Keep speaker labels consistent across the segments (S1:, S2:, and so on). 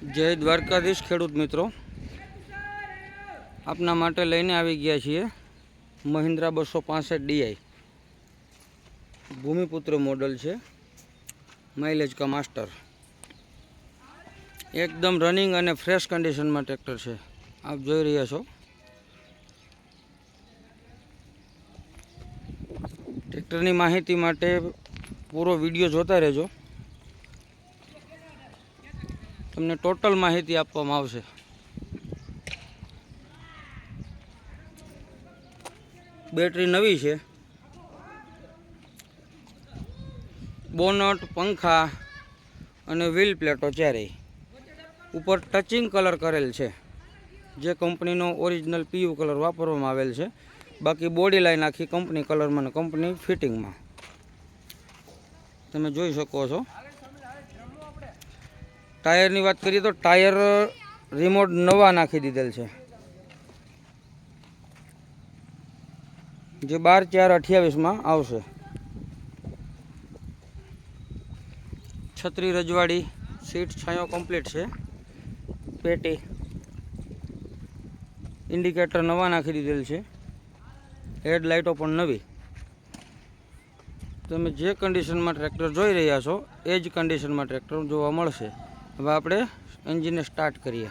S1: જય દ્વારકાધીશ ખેડૂત મિત્રો, આપના માટે લઈને આવી ગયા છીએ મહિન્દ્રા 265 DI ભૂમિપુત્ર મોડલ છે। માઇલેજ કા માસ્ટર, એકદમ રનિંગ અને ફ્રેશ કન્ડિશનમાં ટ્રેક્ટર છે। આપ જોઈ રહ્યા છો। ટ્રેક્ટરની માહિતી માટે પૂરો વિડીયો જોતા રહેજો, તમને ટોટલ માહિતી આપવામાં આવશે। બેટરી નવી છે, બોનટ, પંખા અને વ્હીલ પ્લેટો ચારેય ઉપર ટચિંગ કલર કરેલ છે, જે કંપનીનો ઓરિજિનલ PU કલર વાપરવામાં આવેલ છે। બાકી બોડી લાઈન આખી કંપની કલરમાં અને કંપની ફિટિંગમાં તમે જોઈ શકો છો। ટાયરની વાત કરીએ તો ટાયર રિમોટ નવા નાખી દીધેલ છે, જે 12/4/28 આવશે। છત્રી રજવાડી, સીટ છાંયો કમ્પ્લીટ છે। પેટી ઇન્ડિકેટર નવા નાખી દીધેલ છે, હેડલાઇટો પણ નવી। તમે જે કન્ડિશનમાં ટ્રેક્ટર જોઈ રહ્યા છો એ જ કન્ડિશનમાં ટ્રેક્ટર જોવા મળશે। હવે આપણે એન્જિનને સ્ટાર્ટ કરીએ।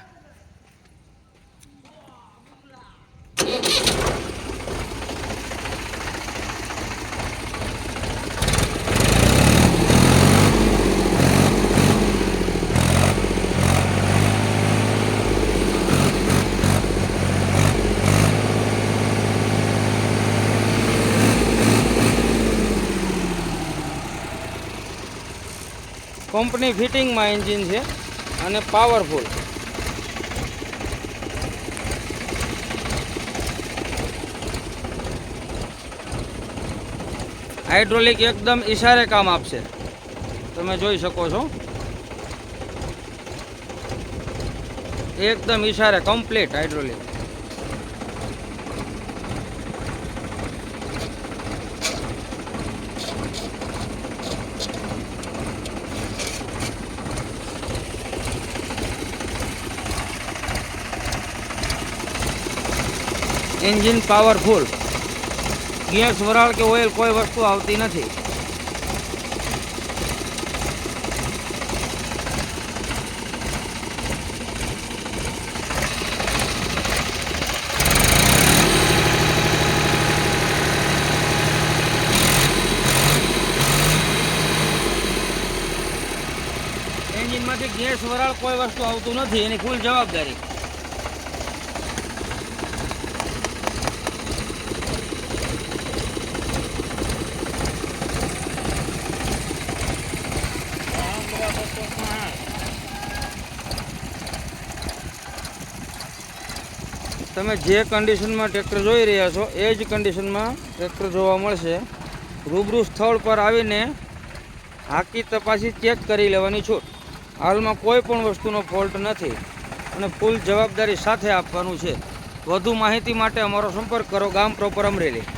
S1: કંપની ફિટિંગમાં એન્જિન છે અને પાવરફુલ। હાઇડ્રોલિક એકદમ ઈશારે કામ આપશે, તમે જોઈ શકો છો। એકદમ ઈશારે complete hydraulic. Engine powerful, gas, વરાળ કે ઓઇલ કોઈ વસ્તુ આવતી નથી। એન્જિનમાંથી ગેસ, વરાળ કોઈ વસ્તુ આવતું નથી, એની ફૂલ જવાબદારી। તમે જે કન્ડિશનમાં ટ્રેક્ટર જોઈ રહ્યા છો એ જ કન્ડિશનમાં ટ્રેક્ટર જોવા મળશે। રૂબરૂ સ્થળ પર આવીને હાકી તપાસી ચેક કરી લેવાની છૂટ। હાલમાં કોઈ પણ વસ્તુનો ફોલ્ટ નથી અને ફૂલ જવાબદારી સાથે આપવાનું છે। વધુ માહિતી માટે અમારો સંપર્ક કરો, ગામ પ્રોપર અમરેલી।